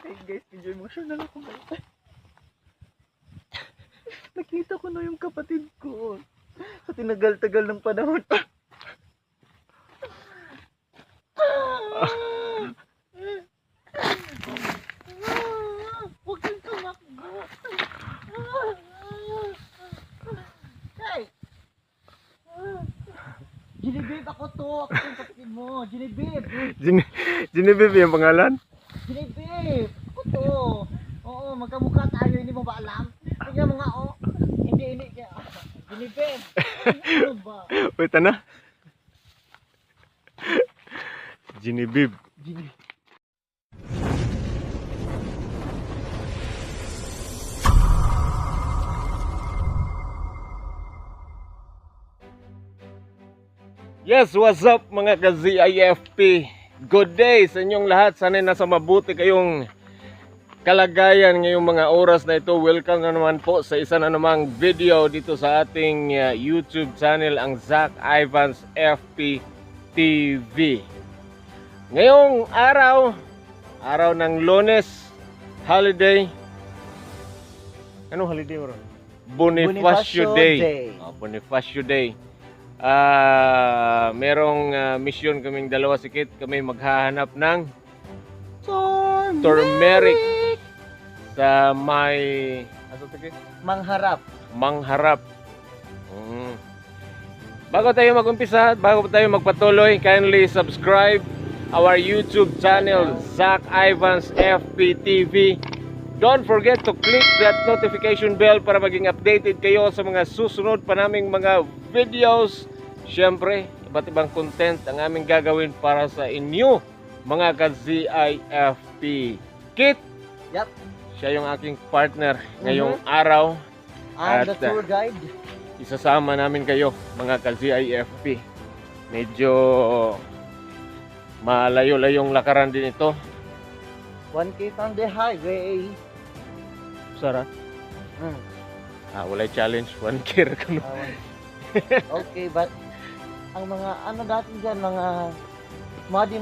Hey guys, medyo emotional ako guys. Nakita ko na yung kapatid ko. Sa tinagal-tagal ng panahon. Huwag kang tumakbo. Hey! Genevieve, ako to. Ako yung kapatid mo. Genevieve. Genevieve yung pangalan? Genevieve. Ako to. Oo, magkamukha tayo. Hindi mo ba alam? Tingnan mo nga, oh. Hindi. Genevieve. Ano ba? Wait, na? Genevieve. Genevieve. Yes, what's up mga ka-ZIFP? Good day sa inyong lahat. Sana'y nasa mabuti kayong kalagayan ngayong mga oras na ito. Welcome na naman po sa isa na namang video dito sa ating YouTube channel, ang Zac Ivans FP TV. Ngayong araw ng Lunes, holiday. Anong holiday bro? Bonifacio Day. Oh, Bonifacio Day. Merong mission kaming dalawa sikit. Kami maghahanap ng turmeric sa may Mangharap. Bago tayo mag-umpisa, bago tayo magpatuloy, kindly subscribe our YouTube channel, Zac Ivans FP TV. Don't forget to click that notification bell para maging updated kayo sa mga susunod pa naming mga videos. Siyempre, iba't ibang content ang aming gagawin para sa inyo, mga ka-ZIFP. Kit, Yup. siya yung aking partner ngayong araw. I'm the At, tour guide. Isasama namin kayo, mga ka-ZIFP. Medyo malayo-layong lakaran din ito. 1K from the highway. Sarap. Walay challenge, 1K ra kuno. Okay, but ang mga ano dati dyan, mga muddy,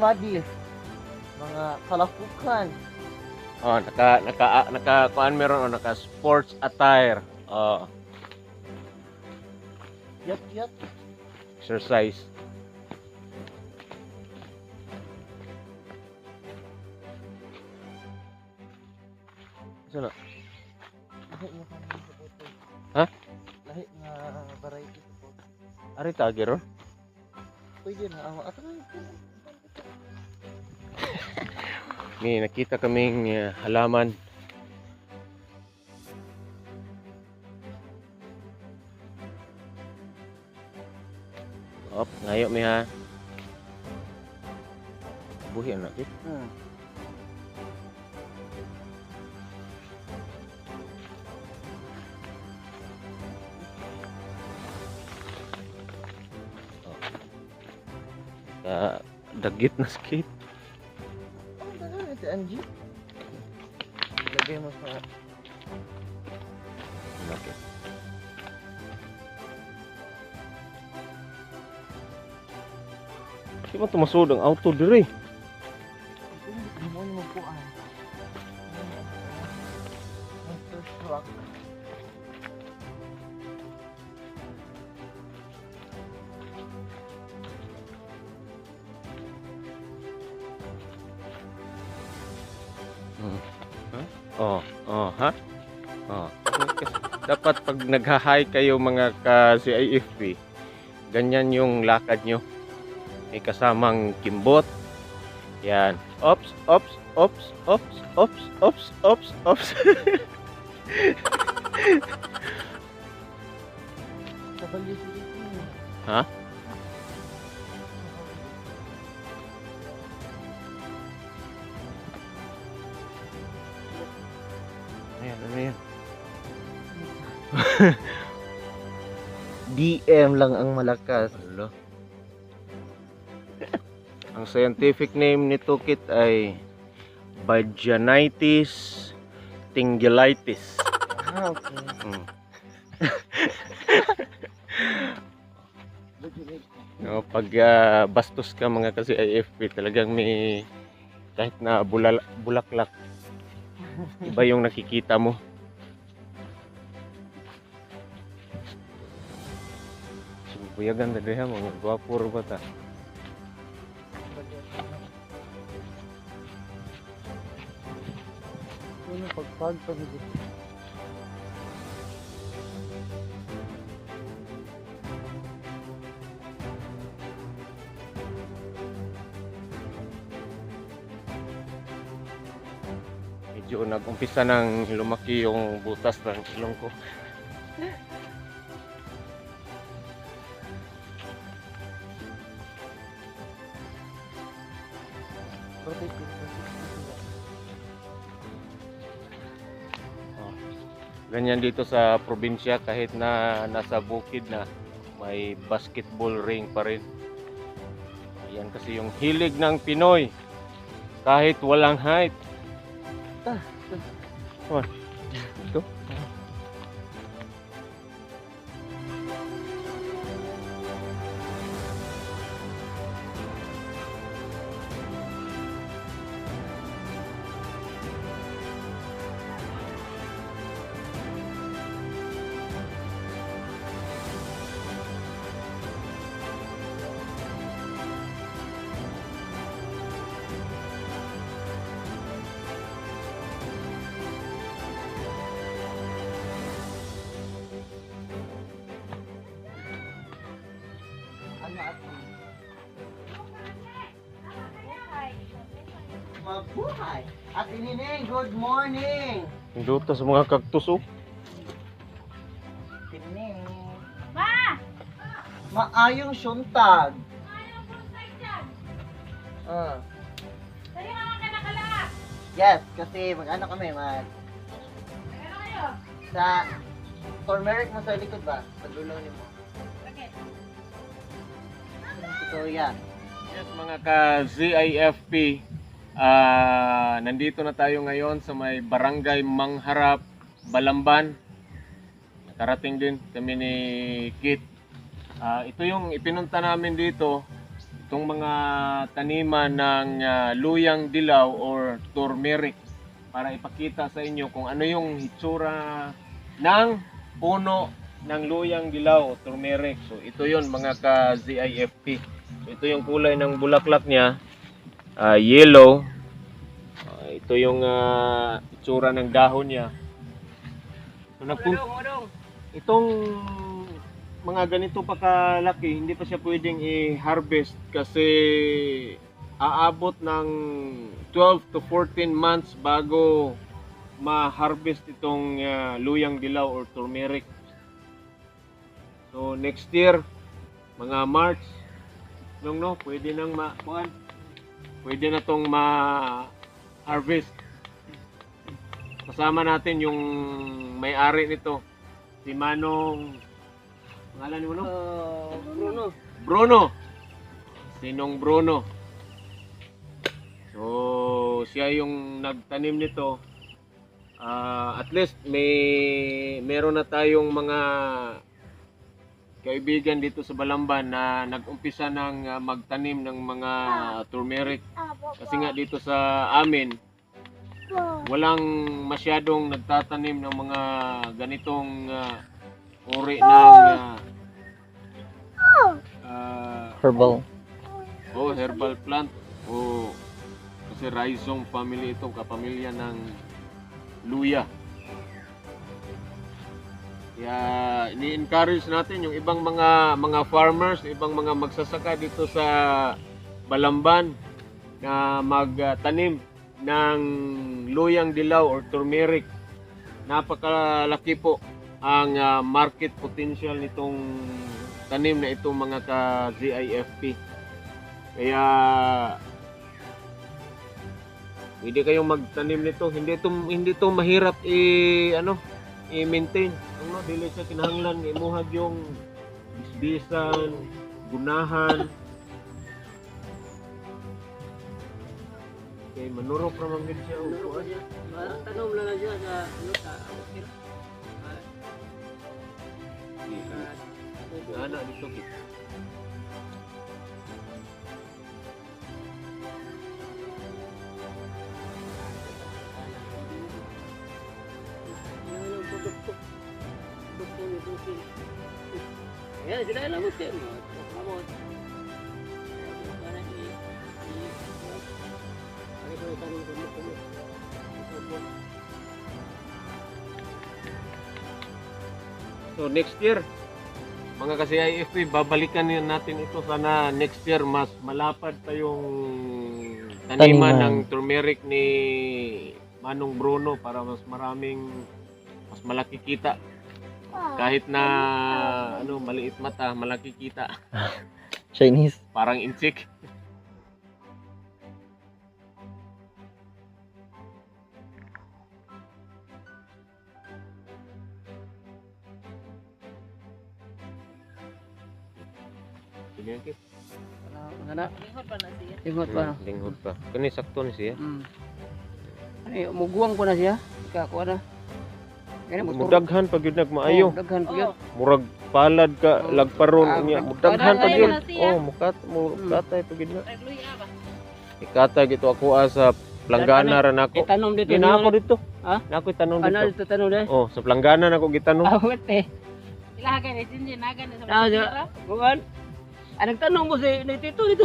mga kalafukan. Oh, naka kuan meron, naka sports attire. Oh, Yat. exercise. Sana. Lahi nga kami sa photo. Ha? Lahi nga variety sa photo. Ari tagi ron. Pwede na. Ato na. May nakita kaming halaman. Ngayo mi ha. Buhi na kit. Dagit na skate. Oh, dala ito, Angie. Lagay mo sa... Okay. Di ba tumasod ang auto dire? Hindi mo magpuan. Monster truck. Ha? Dapat pag naghahay kayo mga ka-ZIFP, ganyan yung lakad nyo. May kasamang kimbot. Yan. Ops. Kabalyo sila. Ha? Ano yan? DM lang ang malakas. Hello. Ang scientific name nito kit ay Vaginitis tingulatis. Okay. No, pag bastos ka mga kasi IFP, talagang may kahit na bulaklak Iba yung nakikita mo. Buyagan na diha mga gwapo ra ba ta? Ano pagpagpag dito? Medyo nag-umpisa nang lumaki yung butas ng ilong ko. Oh, ganyan dito sa probinsya kahit na nasa bukid na may basketball ring pa rin. Yan kasi yung hilig ng Pinoy kahit walang height. Oh, ito. Ano at mabuhay. At Nineng, good morning. Induta sa mga cactus oh. Nineng. Maayong syuntag. Ah. Yes, kasi mag-ano kami, sa turmeric mo sa likod ba? Sa dulo ni mo. Victoria. Yes mga ka-ZIFP, nandito na tayo ngayon sa may Barangay Mangharap, Balamban. Nakarating din kami ni Kit. Ito yung ipinunta namin dito, itong mga taniman ng luyang dilaw or turmeric para ipakita sa inyo kung ano yung hitsura ng puno ng luyang dilaw o turmeric. So ito yon mga ka-ZIFP. So, ito yung kulay ng bulaklak niya, yellow. Ito yung itsura ng dahon niya. So, itong mga ganito pa kalaki, hindi pa siya pwedeng i-harvest kasi aabot ng 12 to 14 months bago ma-harvest itong luyang dilaw or turmeric. So next year, mga March, pwede nang pwede na tong ma-harvest. Kasama natin yung may-ari nito, si Manong, pangalan mo no? Bruno. Sinong Bruno. So siya yung nagtanim nito. At least meron na tayong mga kaibigan dito sa Balamban na nag-umpisa ng magtanim ng mga turmeric. Kasi nga dito sa amin, walang masyadong nagtatanim ng mga ganitong uri ng Herbal. herbal plant. Kasi rhizome family ito, kapamilya ng luya. Kaya ni-encourage natin yung ibang mga farmers, ibang mga magsasaka dito sa Balamban na magtanim ng luyang dilaw or turmeric. Napakalaki po ang market potential nitong tanim na itong mga ka-ZIFP. Kaya pwede kayong magtanim nito. Hindi ito mahirap i-maintain. Dili sa kinahanglan imuhag yung bisbisan, gunahan. Okay, manurok naman din siya. Tanom lang na siya sa Anak dito. Ya, sila lang mo siya. Kamot. So next year, mga ka-CIFP, babalikan natin ito. Sana next year mas malapad pa yung taniman ng turmeric ni Manong Bruno para mas malaki kita. Kahit na maliit mata, malaki kita. Chinese. Parang inchik. Pinakit. Ngana. Lingkod pa na siya. Ingot pa. Linghod pa. Kani sakto ni siya. Ay, muguwang po na siya. Ika ko na. Kaya Mudaghan pag yun nagmaayo. Daghan po yun. Murag palad ka Oh. lagparon niya. Mudaghan pag yun. Palad na siya. Mukatay pag yun. Nagluya ba? Ikatay gito ako sa planggana ra nako. Itanom dito. Di na ako dito. Ha? Na ako itanong Anal dito. dito tanong dahil. Oh, sa planggana na ako gitanong. Awet eh. Ilahagan ni Jinjin, nagan na sa Ah, mga di- tira. Bukan. Ah, nagtanong mo si Tito dito.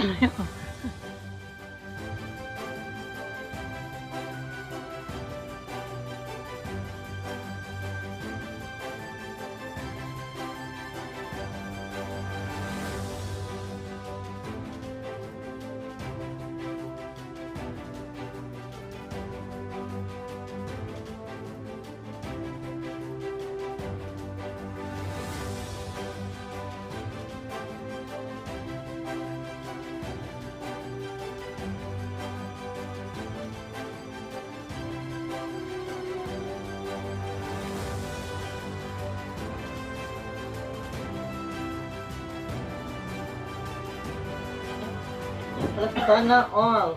Sana all.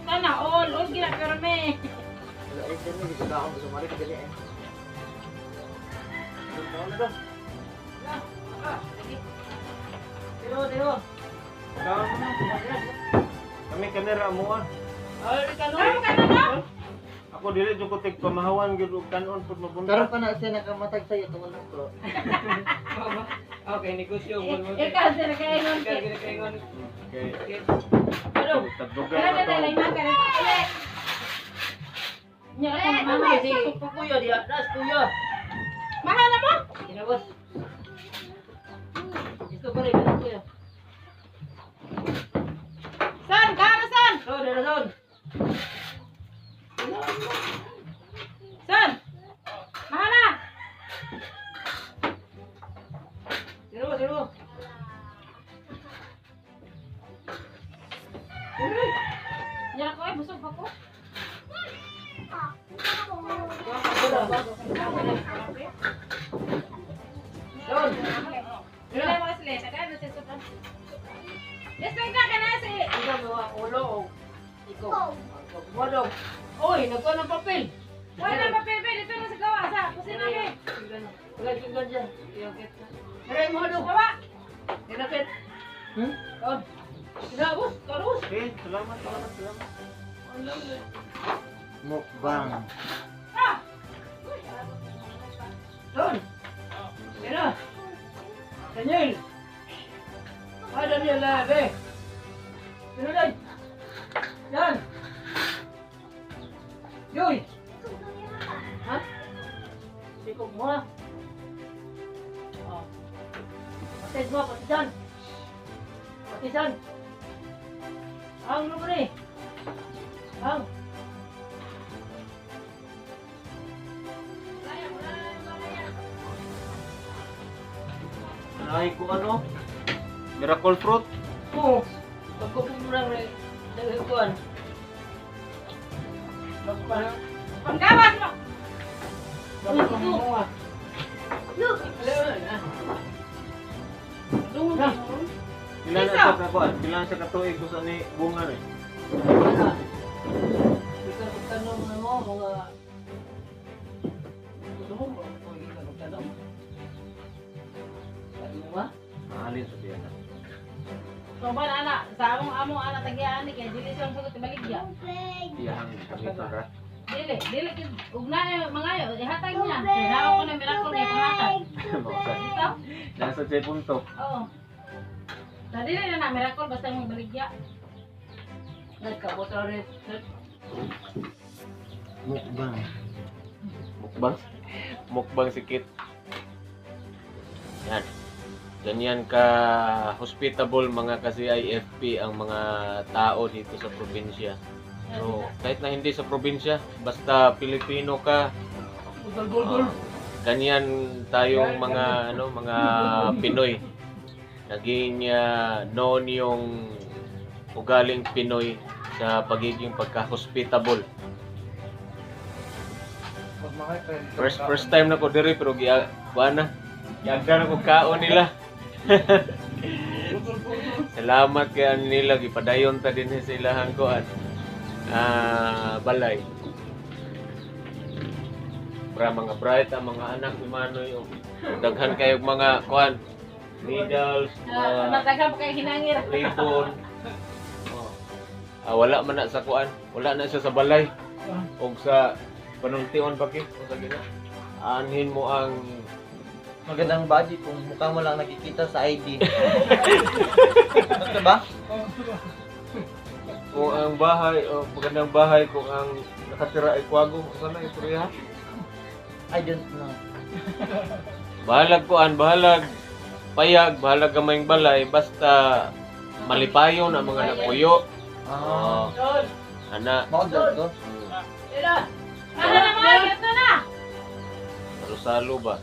Sana all, all ginakarami. Kami kanera mo ah. Kamu ka na no? Ako dili jud ko tig pamahawan gyud og kanon pud mabunta. Karon pa na siya nakamatag sa'yo tungod ng ko. Okay, negosyo. Ikaw sila kaya ngon. Okay. Ano? Tagdugan Kaya na na lang to. na kaya. Nya ako mama Kasi kuya dia, das kuya. Mahal na mo? Kinabas. Ito pa rin, kuya. San, kama san? So, Derason. San? Mahal na? Sino? Nya ako ay busog ako. Don. Wala mo sila, kaya na sa sopan. Desay ka kana si. Ikaw mga ulo o ikaw. Wadong. Oy, nagkuha ng papel. Wala pa pepe dito na sa gawa sa kusina ni. Wala tinggal dyan. Iyakit na. Maray mo hadong. Gawa. Kinakit. Don. Kinabos. Karus. Okay, salamat. Mukbang. Don. Kira. Daniel. Ada dia lah, be. Sino dai? Yan. Yoy. Ha? Sikog mo ha. Oh. Patis mo, patisan. Patisan. Ang lupa ni. Ang. Ay ko miracle fruit. Oo. Pagkupumurang na nagkuhan. Magpahang. Panggawas mo. Magpahang. Look. Na. Ilan Isa. sa kakuan? Ilan sa katuig ko sa ni bunga ni? Wala. Ikaw magtanong na mo, mga... Gusto mo? O ikaw magtanong? Sabi mo ba? Mahalin sa diyan. So ba anak, sa among anak tagian ni kay dili siyang sugot baligya. Iyang pangita ra. Dili ugna mga yo, ihatag niya. Kaya ko na miracle niya pangatag. Dito? Nasa sa punto. Oo. Sa dili na miracle basta mo baligya. Nagkabot rin. Mukbang. Mukbang. Mukbang si Kit. Yan. Ganyan ka hospitable mga ka-CIFP ang mga tao dito sa probinsya. So, kahit na hindi sa probinsya, basta Pilipino ka, ganyan tayong mga mga Pinoy. Naging known yung ugaling Pinoy sa pagiging pagka-hospitable. First time na ko diri pero giagana na ko kaon nila. Salamat kay nila gipadayon ta din sa ilahang kuan. Balay. Para mga bright ang mga anak ni Manoy o daghan kayog mga kuan, needles, Mataghan pa kay hinangir. ribbon. Wala man na sa kuan, wala na siya sa balay. Og sa panuntion pa kit sa gina. Anhin mo ang Magandang budget kung mukha mo lang nakikita sa ID. Basta ba? kung ang bahay o magandang bahay kung ang nakatira ay kwago, sana istorya. I don't know. Bahalag kuan, bahalag payag, bahalag gamayng balay basta malipayon ang mga napuyo. Ah, Ana. model to. Dila. Ano na mga ito na? Salo ba?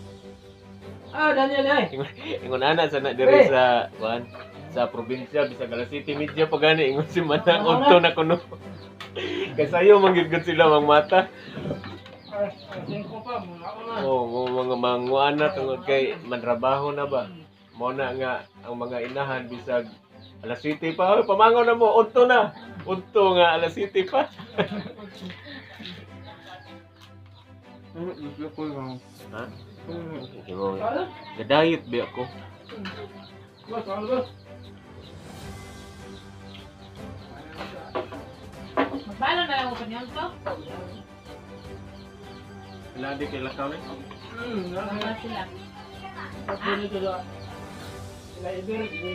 Daniel ay. Ingon ana sana diri sa kuan sa probinsya bisag alas City media pa gani ingon si Manang unto na kuno. Kasayo manggigod sila mang mata. Oh, mga manguana tungod kay manrabaho na ba. Mo na nga ang mga inahan bisag alas City pa, "Hoy, pamangaw na mo, unto na." Unto nga alas City pa. Ha? Imo. Gadayit ba ako? Magbalo na lang ko kanyon to. Ladi kay lakaw ni. Wala sila.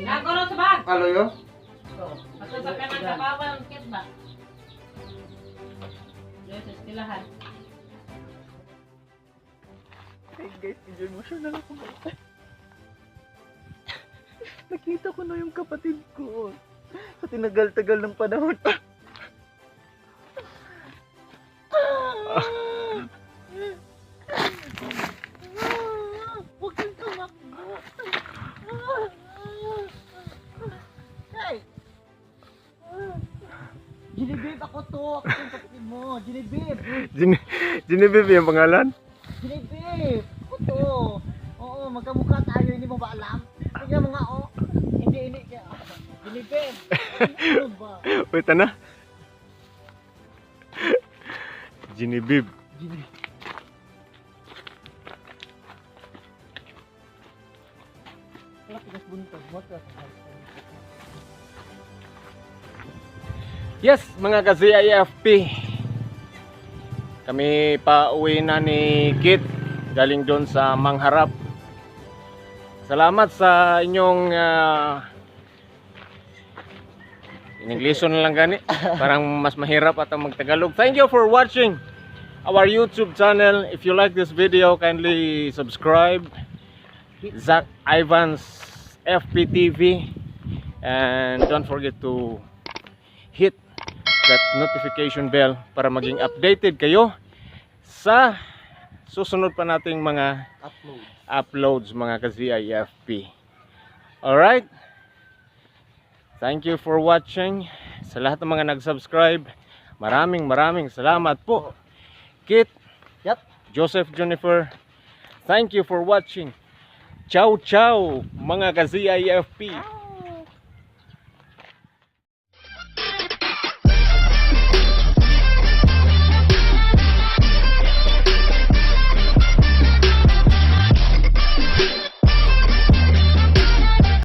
Nagoro sa bag. Halo yo? Basta sa kanang kabawan kit ba? Yes, istilahan. Hey guys, emotional ako. Nakita ko na yung kapatid ko. Sa tinagal-tagal ng panahon. Huwag kang tumakbo. Hey! Genevieve, ako to. Ako yung kapatid mo. Genevieve. Genevieve yung pangalan? Genevieve. Ako to. Oo, magkamukha tayo. Hindi mo ba alam? Tingnan mo nga, oh. Hindi. Genevieve. Ano ba? Wait na. Genevieve. Wala tigas buntag. Wala Yes, mga ka-CIFP. Kami pa uwi na ni Kit galing doon sa Mangharap. Salamat sa inyong in English na lang gani. Parang mas mahirap ata magtagalog. Thank you for watching our YouTube channel. If you like this video, kindly subscribe. Zach Ivans FPTV, and don't forget to hit that notification bell para maging updated kayo sa susunod pa nating mga uploads mga ka-CIFP. Alright, thank you for watching. Sa lahat ng mga nag-subscribe, maraming salamat po. Kit, Yep. Joseph, Jennifer, thank you for watching. Ciao, mga ka-CIFP.